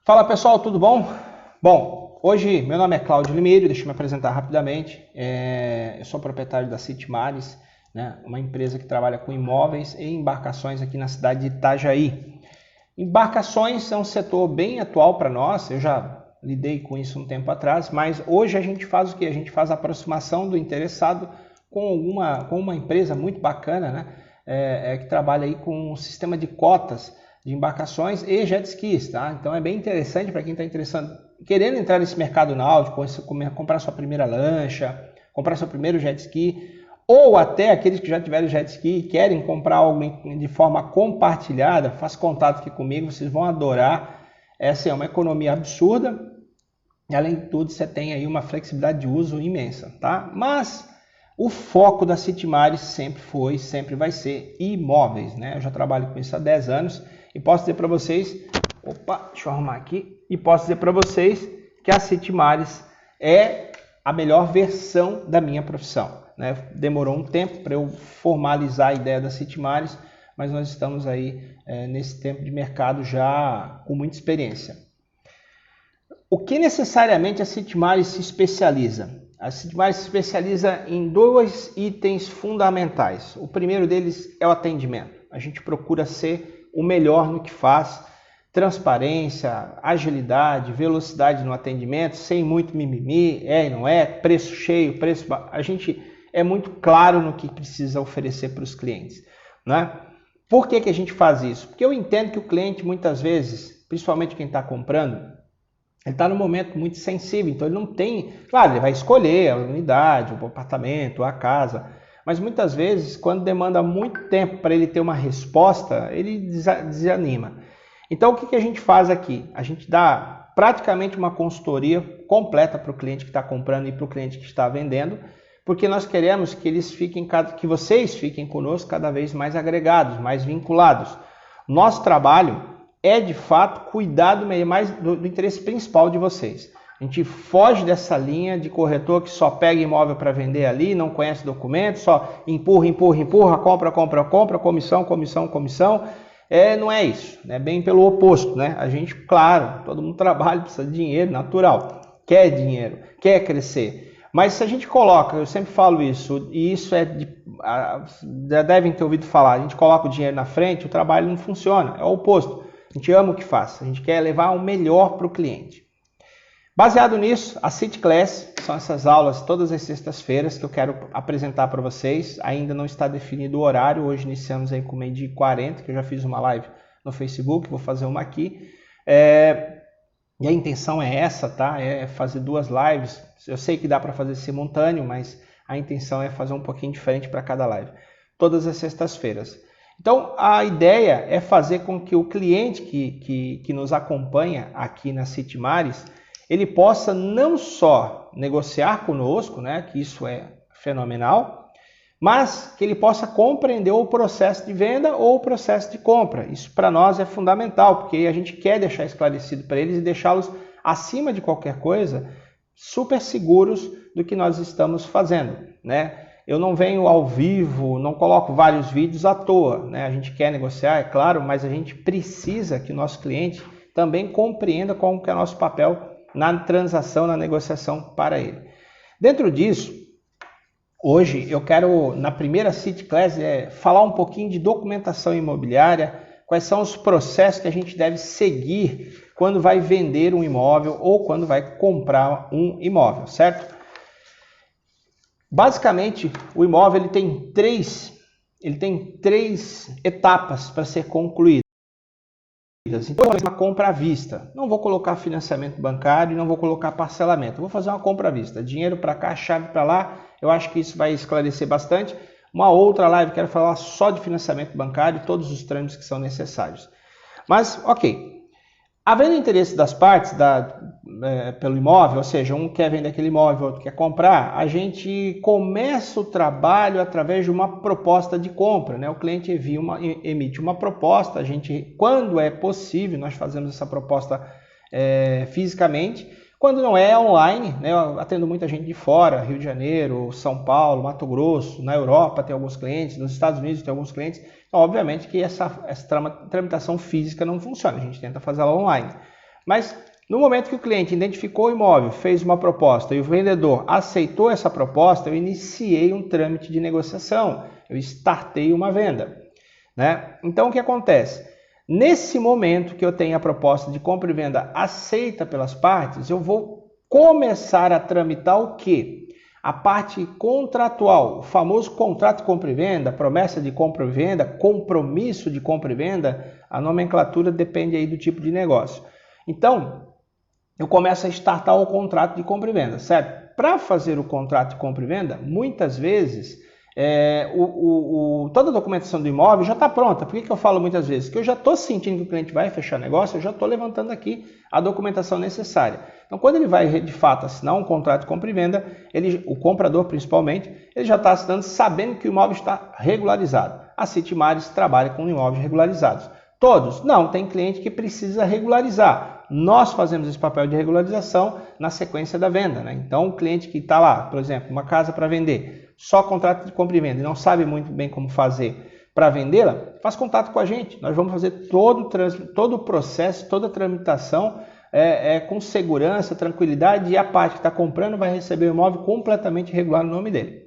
Fala pessoal, tudo bom? Bom, hoje meu nome é Cláudio Limeiro, deixa eu me apresentar rapidamente. Eu sou proprietário da Citimares, né, uma empresa que trabalha com imóveis e embarcações aqui na cidade de Itajaí. Embarcações é um setor bem atual para nós, eu já lidei com isso um tempo atrás, mas hoje a gente faz o quê? A gente faz a aproximação do interessado com uma empresa muito bacana, né, que trabalha aí com um sistema de cotas de embarcações e jet skis, tá? Então é bem interessante para quem está interessado, querendo entrar nesse mercado náutico, comprar sua primeira lancha, comprar seu primeiro jet ski, ou até aqueles que já tiveram jet ski e querem comprar algo de forma compartilhada, faça contato aqui comigo, vocês vão adorar. Essa é uma economia absurda e além de tudo você tem aí uma flexibilidade de uso imensa, tá? Mas o foco da Citimares sempre foi, sempre vai ser imóveis, né? Eu já trabalho com isso há 10 anos e posso dizer para vocês, deixa eu arrumar aqui, e posso dizer para vocês que a Citimares é a melhor versão da minha profissão, né? Demorou um tempo para eu formalizar a ideia da Citimares, mas nós estamos aí nesse tempo de mercado já com muita experiência. O que necessariamente a Citimares se especializa? A Citimares se especializa em dois itens fundamentais. O primeiro deles é o atendimento. A gente procura ser o melhor no que faz, transparência, agilidade, velocidade no atendimento, sem muito mimimi, e não é, preço cheio, preço baixo. A gente é muito claro no que precisa oferecer para os clientes, né? Por que a gente faz isso? Porque eu entendo que o cliente muitas vezes, principalmente quem está comprando, ele está num momento muito sensível, então ele não tem... Claro, ele vai escolher a unidade, o apartamento, a casa, mas muitas vezes, quando demanda muito tempo para ele ter uma resposta, ele desanima. Então, o que a gente faz aqui? A gente dá praticamente uma consultoria completa para o cliente que está comprando e para o cliente que está vendendo, porque nós queremos que que vocês fiquem conosco cada vez mais agregados, mais vinculados. Nosso trabalho é, de fato, cuidar do interesse principal de vocês. A gente foge dessa linha de corretor que só pega imóvel para vender ali, não conhece documento, só empurra, compra, comissão. Não é isso, é bem pelo oposto, né? A gente, claro, todo mundo trabalha, precisa de dinheiro, natural, quer dinheiro, quer crescer. Mas se a gente coloca, eu sempre falo isso, e isso já devem ter ouvido falar, a gente coloca o dinheiro na frente, o trabalho não funciona, é o oposto. A gente ama o que faz, a gente quer levar o melhor para o cliente. Baseado nisso, a City Class, são essas aulas todas as sextas-feiras que eu quero apresentar para vocês. Ainda não está definido o horário, hoje iniciamos aí com 12h40, que eu já fiz uma live no Facebook, vou fazer uma aqui. E a intenção é essa, tá? É fazer 2 lives. Eu sei que dá para fazer simultâneo, mas a intenção é fazer um pouquinho diferente para cada live. Todas as sextas-feiras. Então, a ideia é fazer com que o cliente que nos acompanha aqui na Citimares, ele possa não só negociar conosco, né, que isso é fenomenal, mas que ele possa compreender o processo de venda ou o processo de compra. Isso para nós é fundamental, porque a gente quer deixar esclarecido para eles e deixá-los, acima de qualquer coisa, super seguros do que nós estamos fazendo, né? Eu não venho ao vivo, não coloco vários vídeos à toa, né? A gente quer negociar, é claro, mas a gente precisa que o nosso cliente também compreenda qual que é o nosso papel na transação, na negociação para ele. Dentro disso, hoje eu quero, na primeira City Class, falar um pouquinho de documentação imobiliária, quais são os processos que a gente deve seguir quando vai vender um imóvel ou quando vai comprar um imóvel, certo? Basicamente, o imóvel ele tem três etapas para ser concluído. Então, uma compra à vista. Não vou colocar financiamento bancário, não vou colocar parcelamento. Vou fazer uma compra à vista. Dinheiro para cá, chave para lá. Eu acho que isso vai esclarecer bastante. Uma outra live, quero falar só de financiamento bancário e todos os trâmites que são necessários. Mas, ok. Havendo interesse das partes pelo imóvel, ou seja, um quer vender aquele imóvel, outro quer comprar, a gente começa o trabalho através de uma proposta de compra, né? O cliente emite uma proposta, a gente, quando é possível, nós fazemos essa proposta fisicamente. Quando não é online, né? Eu atendo muita gente de fora, Rio de Janeiro, São Paulo, Mato Grosso, na Europa tem alguns clientes, nos Estados Unidos tem alguns clientes. Então, obviamente que essa tramitação física não funciona, a gente tenta fazer ela online. Mas no momento que o cliente identificou o imóvel, fez uma proposta e o vendedor aceitou essa proposta, eu iniciei um trâmite de negociação, eu startei uma venda, né? Então o que acontece? Nesse momento que eu tenho a proposta de compra e venda aceita pelas partes, eu vou começar a tramitar o quê? A parte contratual, o famoso contrato de compra e venda, promessa de compra e venda, compromisso de compra e venda, a nomenclatura depende aí do tipo de negócio. Então, eu começo a startar o contrato de compra e venda, certo? Para fazer o contrato de compra e venda, muitas vezes, toda a documentação do imóvel já está pronta. Por que eu falo muitas vezes? Porque eu já estou sentindo que o cliente vai fechar negócio, eu já estou levantando aqui a documentação necessária. Então, quando ele vai, de fato, assinar um contrato de compra e venda, o comprador, principalmente, ele já está assinando sabendo que o imóvel está regularizado. A Citimares trabalha com imóveis regularizados. Todos? Não, tem cliente que precisa regularizar. Nós fazemos esse papel de regularização na sequência da venda, né? Então, o cliente que está lá, por exemplo, uma casa para vender, só contrato de compra e venda e não sabe muito bem como fazer para vendê-la, faz contato com a gente. Nós vamos fazer todo o processo, toda a tramitação com segurança, tranquilidade, e a parte que está comprando vai receber o imóvel completamente regular no nome dele.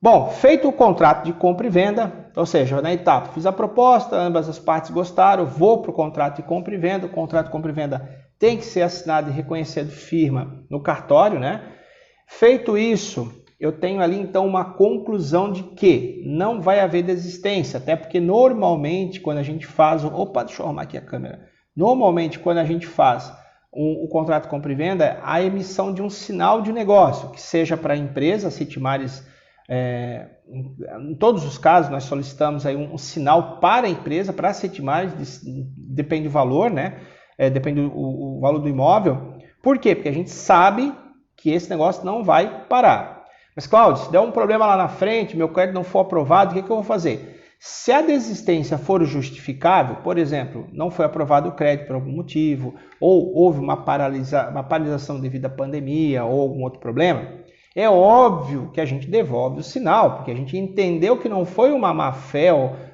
Bom, feito o contrato de compra e venda, ou seja, na etapa, fiz a proposta, ambas as partes gostaram, vou para o contrato de compra e venda. O contrato de compra e venda tem que ser assinado e reconhecido firma no cartório, né? Feito isso, eu tenho ali então uma conclusão de que não vai haver desistência, até porque normalmente quando a gente faz... Opa, deixa eu arrumar aqui a câmera. Normalmente quando a gente faz o contrato de compra e venda, a emissão de um sinal de negócio, que seja para a empresa, a Citimares... em todos os casos nós solicitamos aí um sinal para a empresa, para a Citimares, depende do valor, né? Depende do valor do imóvel. Por quê? Porque a gente sabe que esse negócio não vai parar. Mas, Cláudio, se der um problema lá na frente, meu crédito não for aprovado, o que eu vou fazer? Se a desistência for justificável, por exemplo, não foi aprovado o crédito por algum motivo, ou houve uma paralisação devido à pandemia ou algum outro problema, é óbvio que a gente devolve o sinal, porque a gente entendeu que não foi uma má-fé,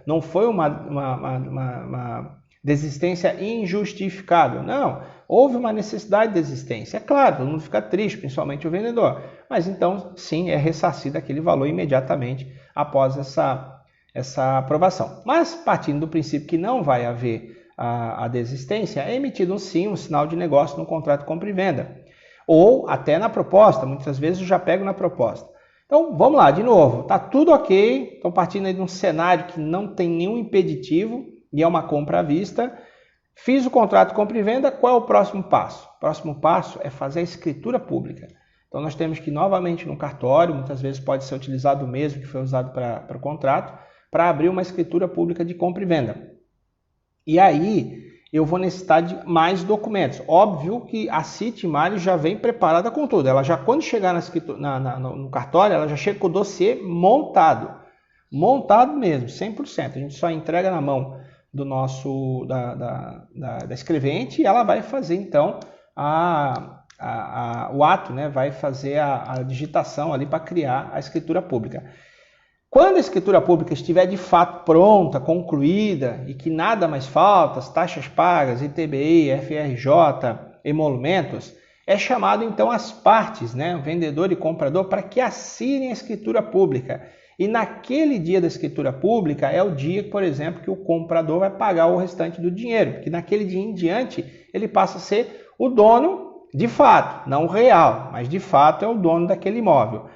não foi uma desistência injustificável. Não, houve uma necessidade de desistência. É claro, todo mundo fica triste, principalmente o vendedor. Mas então, sim, é ressarcido aquele valor imediatamente após essa aprovação. Mas, partindo do princípio que não vai haver a desistência, é emitido sim um sinal de negócio no contrato de compra e venda. Ou até na proposta, muitas vezes eu já pego na proposta. Então, vamos lá, de novo, tá tudo ok, estou partindo aí de um cenário que não tem nenhum impeditivo e é uma compra à vista. Fiz o contrato de compra e venda, qual é o próximo passo? O próximo passo é fazer a escritura pública. Então, nós temos que ir novamente no cartório, muitas vezes pode ser utilizado o mesmo que foi usado para o contrato, para abrir uma escritura pública de compra e venda. E aí... eu vou necessitar de mais documentos. Óbvio que a Citimares já vem preparada com tudo. Ela já, quando chegar no cartório, ela já chega com o dossiê montado. Montado mesmo, 100%. A gente só entrega na mão do da escrevente e ela vai fazer, então, o ato, né? Vai fazer a digitação ali para criar a escritura pública. Quando a escritura pública estiver de fato pronta, concluída e que nada mais falta, as taxas pagas, ITBI, FRJ, emolumentos, é chamado então as partes, né, vendedor e comprador, para que assinem a escritura pública. E naquele dia da escritura pública é o dia, por exemplo, que o comprador vai pagar o restante do dinheiro, porque naquele dia em diante ele passa a ser o dono de fato, não real, mas de fato é o dono daquele imóvel.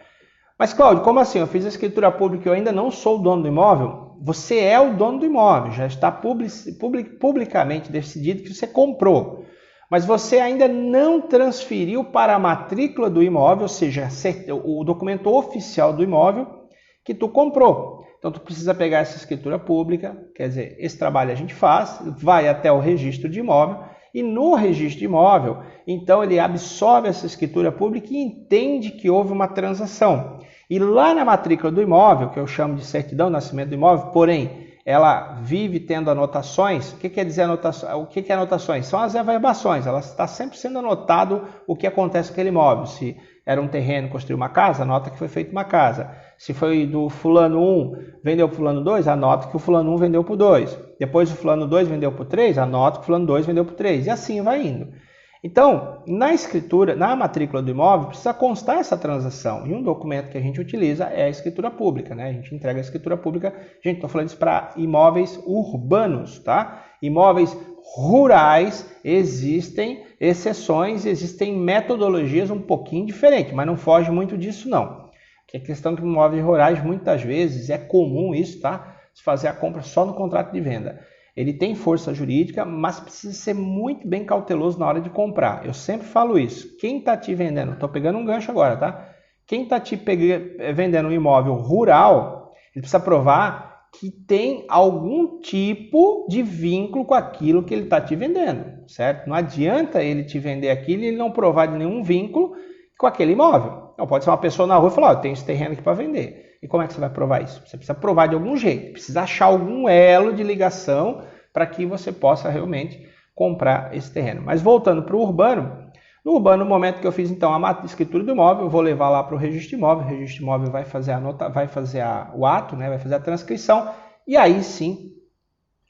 Mas, Cláudio, como assim? Eu fiz a escritura pública e eu ainda não sou o dono do imóvel? Você é o dono do imóvel, já está publicamente decidido que você comprou. Mas você ainda não transferiu para a matrícula do imóvel, ou seja, o documento oficial do imóvel que tu comprou. Então, tu precisa pegar essa escritura pública, quer dizer, esse trabalho a gente faz, vai até o registro de imóvel, e no registro de imóvel, então ele absorve essa escritura pública e entende que houve uma transação. E lá na matrícula do imóvel, que eu chamo de certidão de nascimento do imóvel, porém, ela vive tendo anotações. O que quer dizer anotações? O que é anotações? São as averbações. Ela está sempre sendo anotado o que acontece com aquele imóvel. Se era um terreno, construiu uma casa, anota que foi feita uma casa. Se foi do fulano 1, vendeu para o fulano 2, anota que o fulano 1 vendeu por 2. Depois o fulano 2 vendeu por 3, anota que o fulano 2 vendeu por 3. E assim vai indo. Então, na escritura, na matrícula do imóvel, precisa constar essa transação. E um documento que a gente utiliza é a escritura pública, né? A gente entrega a escritura pública, gente, estou falando isso para imóveis urbanos, tá? Imóveis rurais, existem exceções, existem metodologias um pouquinho diferentes, mas não foge muito disso não. Que a questão que imóveis rurais, muitas vezes, é comum isso, tá? Se fazer a compra só no contrato de venda. Ele tem força jurídica, mas precisa ser muito bem cauteloso na hora de comprar. Eu sempre falo isso. Quem está te vendendo, estou pegando um gancho agora, tá? Quem está te vendendo um imóvel rural, ele precisa provar que tem algum tipo de vínculo com aquilo que ele está te vendendo, certo? Não adianta ele te vender aquilo e ele não provar de nenhum vínculo com aquele imóvel. Não pode ser uma pessoa na rua e falar, eu tenho esse terreno aqui para vender. E como é que você vai provar isso? Você precisa provar de algum jeito, precisa achar algum elo de ligação para que você possa realmente comprar esse terreno. Mas voltando para o urbano, no urbano, no momento que eu fiz então a escritura do imóvel, eu vou levar lá para o registro imóvel, o registro imóvel vai fazer o ato, né? Vai fazer a transcrição, e aí sim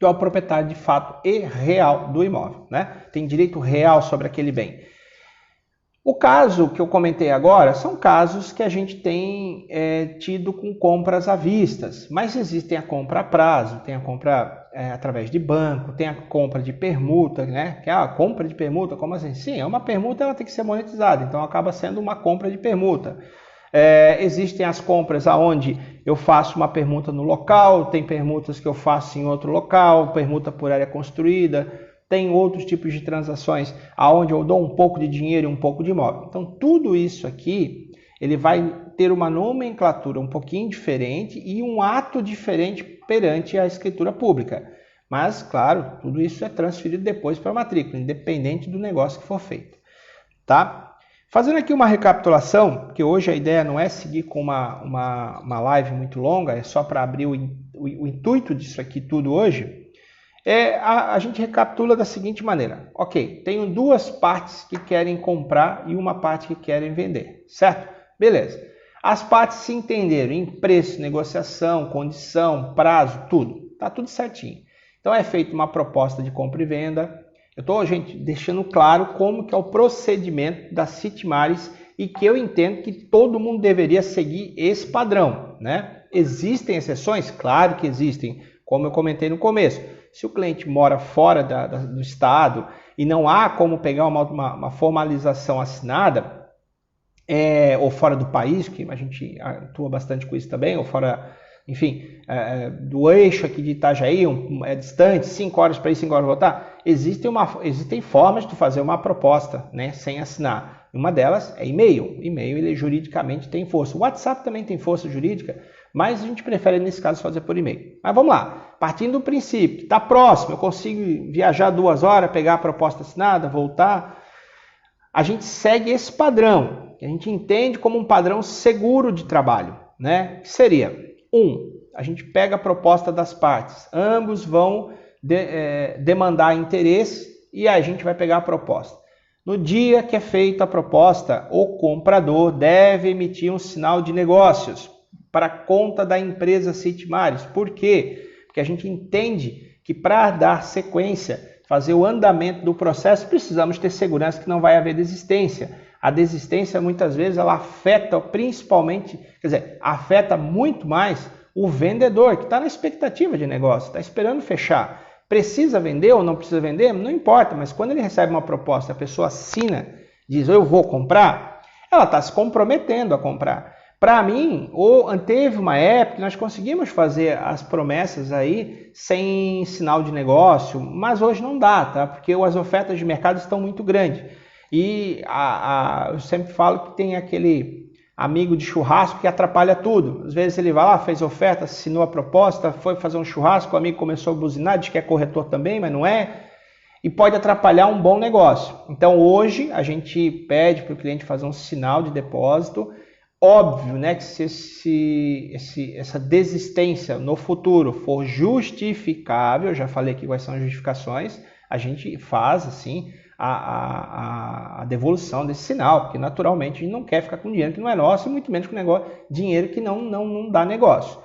é o proprietário de fato e real do imóvel, né? Tem direito real sobre aquele bem. O caso que eu comentei agora são casos que a gente tem tido com compras à vista, mas existem a compra a prazo, tem a compra através de banco, tem a compra de permuta, né? Que é a compra de permuta, como assim? Sim, é uma permuta, ela tem que ser monetizada, então acaba sendo uma compra de permuta. Existem as compras onde eu faço uma permuta no local, tem permutas que eu faço em outro local, permuta por área construída. Tem outros tipos de transações aonde eu dou um pouco de dinheiro e um pouco de imóvel. Então, tudo isso aqui, ele vai ter uma nomenclatura um pouquinho diferente e um ato diferente perante a escritura pública. Mas, claro, tudo isso é transferido depois para a matrícula, independente do negócio que for feito. Tá? Fazendo aqui uma recapitulação, porque hoje a ideia não é seguir com uma live muito longa, é só para abrir o intuito disso aqui tudo hoje. A gente recapitula da seguinte maneira. Ok, tenho duas partes que querem comprar e uma parte que querem vender, certo? Beleza. As partes se entenderam em preço, negociação, condição, prazo, tudo. Tá tudo certinho. Então é feita uma proposta de compra e venda. Eu estou, gente, deixando claro como que é o procedimento da Citimares e que eu entendo que todo mundo deveria seguir esse padrão, né? Existem exceções? Claro que existem, como eu comentei no começo. Se o cliente mora fora do estado e não há como pegar uma formalização assinada, ou fora do país, que a gente atua bastante com isso também, ou fora, enfim, do eixo aqui de Itajaí, é distante, 5 horas para ir, 5 horas para voltar, existem formas de fazer uma proposta, né, sem assinar. Uma delas é e-mail. E-mail, ele juridicamente tem força. O WhatsApp também tem força jurídica, mas a gente prefere, nesse caso, fazer por e-mail. Mas vamos lá. Partindo do princípio que está próximo, eu consigo viajar 2 horas, pegar a proposta assinada, voltar. A gente segue esse padrão, que a gente entende como um padrão seguro de trabalho, né? Que seria, a gente pega a proposta das partes. Ambos vão demandar interesse e a gente vai pegar a proposta. No dia que é feita a proposta, o comprador deve emitir um sinal de negócios para a conta da empresa Citimares. Por quê? Porque a gente entende que para dar sequência, fazer o andamento do processo, precisamos ter segurança que não vai haver desistência. A desistência, muitas vezes, ela afeta principalmente, quer dizer, afeta muito mais o vendedor, que está na expectativa de negócio, está esperando fechar. Precisa vender ou não precisa vender? Não importa, mas quando ele recebe uma proposta, a pessoa assina, diz, eu vou comprar, ela está se comprometendo a comprar. Para mim, teve uma época que nós conseguimos fazer as promessas aí sem sinal de negócio, mas hoje não dá, tá? Porque as ofertas de mercado estão muito grandes. E eu sempre falo que tem aquele amigo de churrasco que atrapalha tudo. Às vezes ele vai lá, fez oferta, assinou a proposta, foi fazer um churrasco, o amigo começou a buzinar, diz que é corretor também, mas não é. E pode atrapalhar um bom negócio. Então hoje a gente pede para o cliente fazer um sinal de depósito. Óbvio, né, que se essa desistência no futuro for justificável, eu já falei aqui quais são as justificações, a gente faz assim a devolução desse sinal, porque naturalmente a gente não quer ficar com dinheiro que não é nosso, e muito menos com dinheiro que não dá negócio.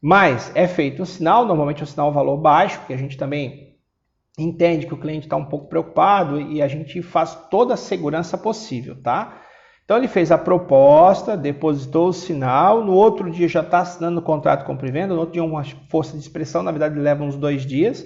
Mas é feito um sinal, normalmente um sinal valor baixo, que a gente também entende que o cliente está um pouco preocupado e a gente faz toda a segurança possível, tá? Então ele fez a proposta, depositou o sinal, no outro dia já está assinando o contrato de compra e venda, no outro dia uma força de expressão, na verdade leva uns 2 dias,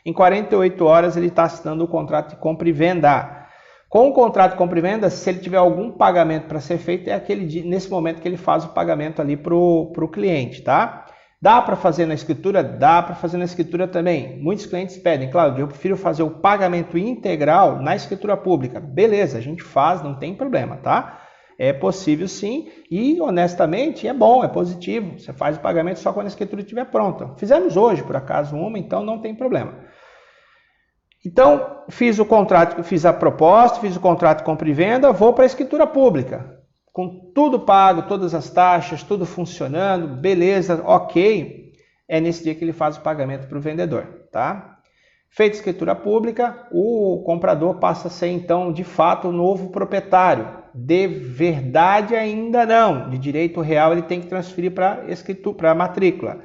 em 48 horas ele está assinando o contrato de compra e venda. Com o contrato de compra e venda, se ele tiver algum pagamento para ser feito, é aquele dia, nesse momento que ele faz o pagamento ali para o cliente, tá? Dá para fazer na escritura? Dá para fazer na escritura também. Muitos clientes pedem, Cláudio, eu prefiro fazer o pagamento integral na escritura pública. Beleza, a gente faz, não tem problema, tá? É possível sim e honestamente é bom, é positivo. Você faz o pagamento só quando a escritura estiver pronta. Fizemos hoje, por acaso, uma, então não tem problema. Então, fiz o contrato, fiz a proposta, fiz o contrato de compra e venda, vou para a escritura pública. Com tudo pago, todas as taxas, tudo funcionando, beleza, ok, é nesse dia que ele faz o pagamento para o vendedor, tá? Feita a escritura pública, o comprador passa a ser, então, de fato, o novo proprietário. De verdade ainda não, de direito real ele tem que transferir para a matrícula.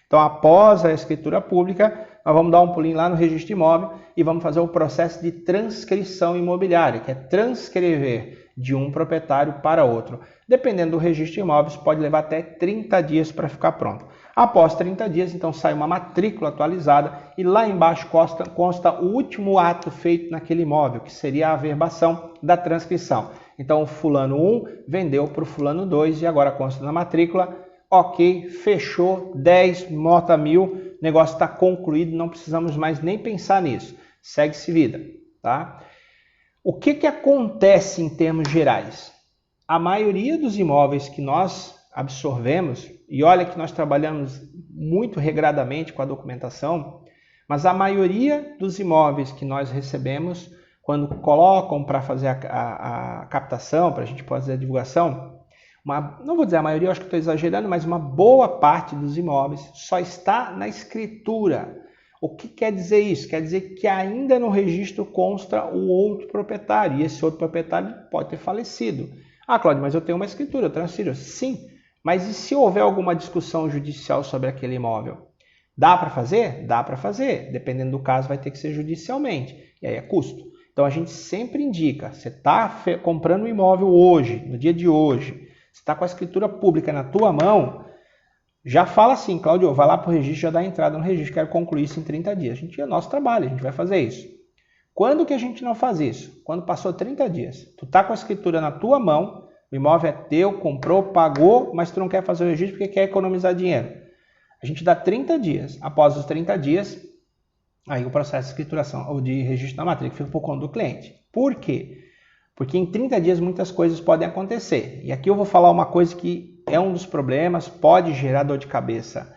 Então, após a escritura pública, nós vamos dar um pulinho lá no registro de imóvel e vamos fazer o processo de transcrição imobiliária, que é transcrever de um proprietário para outro. Dependendo do registro de imóveis, pode levar até 30 dias para ficar pronto. Após 30 dias, então, sai uma matrícula atualizada e lá embaixo consta o último ato feito naquele imóvel, que seria a averbação da transcrição. Então, o fulano 1 vendeu para o fulano 2 e agora consta na matrícula. Ok, fechou, 10, nota 1000, negócio está concluído, não precisamos mais nem pensar nisso. Segue-se vida, tá? O que acontece em termos gerais? A maioria dos imóveis que nós absorvemos, e olha que nós trabalhamos muito regradamente com a documentação, mas a maioria dos imóveis que nós recebemos, quando colocam para fazer a captação, para a gente fazer a divulgação, não vou dizer a maioria, eu acho que estou exagerando, mas uma boa parte dos imóveis só está na escritura. O que quer dizer isso? Quer dizer que ainda no registro consta o outro proprietário, e esse outro proprietário pode ter falecido. Ah, Cláudio, mas eu tenho uma escritura, eu transfiro. Sim, mas e se houver alguma discussão judicial sobre aquele imóvel? Dá para fazer? Dá para fazer. Dependendo do caso, vai ter que ser judicialmente, e aí é custo. Então a gente sempre indica, você está comprando um imóvel hoje, no dia de hoje, você está com a escritura pública na tua mão, já fala assim, Cláudio, vai lá para o registro, já dá entrada no registro, quero concluir isso em 30 dias. A gente é nosso trabalho, a gente vai fazer isso. Quando que a gente não faz isso? Quando passou 30 dias. Tu está com a escritura na tua mão, o imóvel é teu, comprou, pagou, mas tu não quer fazer o registro porque quer economizar dinheiro. A gente dá 30 dias. Após os 30 dias, aí o processo de escrituração ou de registro da matrícula fica por conta do cliente. Por quê? Porque em 30 dias muitas coisas podem acontecer. E aqui eu vou falar uma coisa que é um dos problemas, pode gerar dor de cabeça.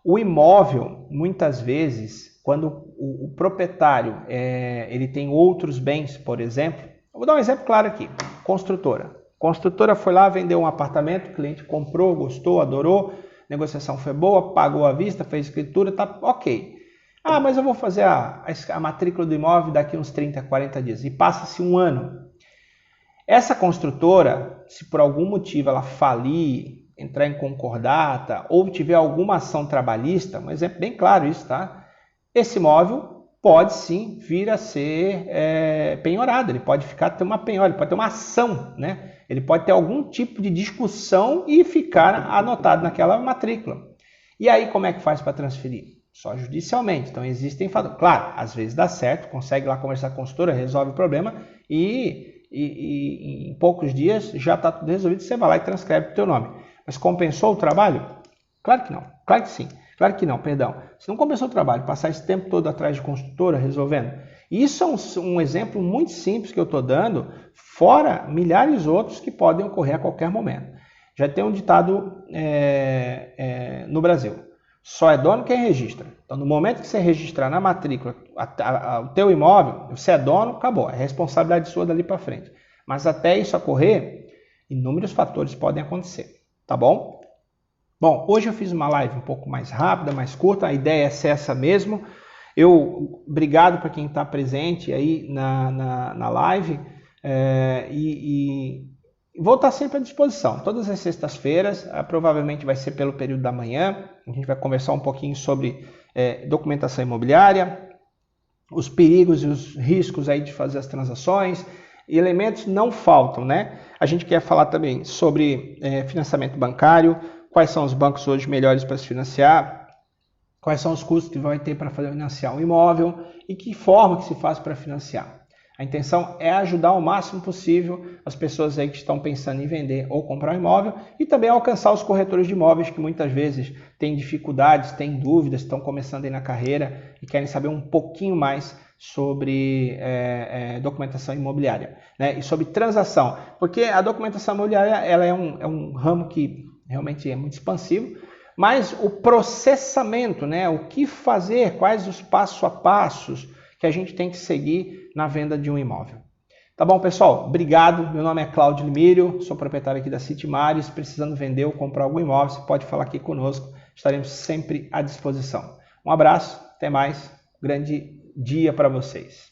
O imóvel, muitas vezes, quando o proprietário ele tem outros bens, por exemplo, eu vou dar um exemplo claro aqui, construtora. Construtora foi lá, vendeu um apartamento, o cliente comprou, gostou, adorou, negociação foi boa, pagou à vista, fez escritura, tá ok. Ah, mas eu vou fazer a matrícula do imóvel daqui uns 30, 40 dias. E passa-se um ano. Essa construtora, se por algum motivo ela falir, entrar em concordata ou tiver alguma ação trabalhista, um exemplo bem claro isso, tá? Esse imóvel pode sim vir a ser penhorado, ele pode ter uma penhora, ele pode ter uma ação, né? Ele pode ter algum tipo de discussão e ficar anotado naquela matrícula. E aí como é que faz para transferir? Só judicialmente. Então existem fatores. Claro, às vezes dá certo, consegue lá conversar com a consultora, resolve o problema e em poucos dias já está tudo resolvido, você vai lá e transcreve o teu nome. Mas compensou o trabalho? Claro que não. Claro que sim. Claro que não, perdão. Se não compensou o trabalho, passar esse tempo todo atrás de construtora resolvendo. Isso é um exemplo muito simples que eu estou dando, fora milhares outros que podem ocorrer a qualquer momento. Já tem um ditado no Brasil. Só é dono quem registra. Então, no momento que você registrar na matrícula o teu imóvel, você é dono, acabou. É responsabilidade sua dali para frente. Mas até isso ocorrer, inúmeros fatores podem acontecer. Tá bom? Bom, hoje eu fiz uma live um pouco mais rápida, mais curta. A ideia é ser essa mesmo. Obrigado para quem está presente aí na live e vou estar sempre à disposição. Todas as sextas-feiras, provavelmente vai ser pelo período da manhã, a gente vai conversar um pouquinho sobre documentação imobiliária, os perigos e os riscos aí de fazer as transações. E elementos não faltam, né? A gente quer falar também sobre financiamento bancário, quais são os bancos hoje melhores para se financiar, quais são os custos que vai ter para financiar um imóvel e que forma que se faz para financiar. A intenção é ajudar ao máximo possível as pessoas aí que estão pensando em vender ou comprar um imóvel e também alcançar os corretores de imóveis que muitas vezes têm dificuldades, têm dúvidas, estão começando aí na carreira e querem saber um pouquinho mais sobre documentação imobiliária, né? E sobre transação, porque a documentação imobiliária ela é um ramo que realmente é muito expansivo, mas o processamento, né? O que fazer, quais os passo a passos que a gente tem que seguir na venda de um imóvel. Tá bom, pessoal? Obrigado. Meu nome é Cláudio Limírio, sou proprietário aqui da Citimares. Precisando vender ou comprar algum imóvel, você pode falar aqui conosco. Estaremos sempre à disposição. Um abraço, até mais. Grande dia para vocês.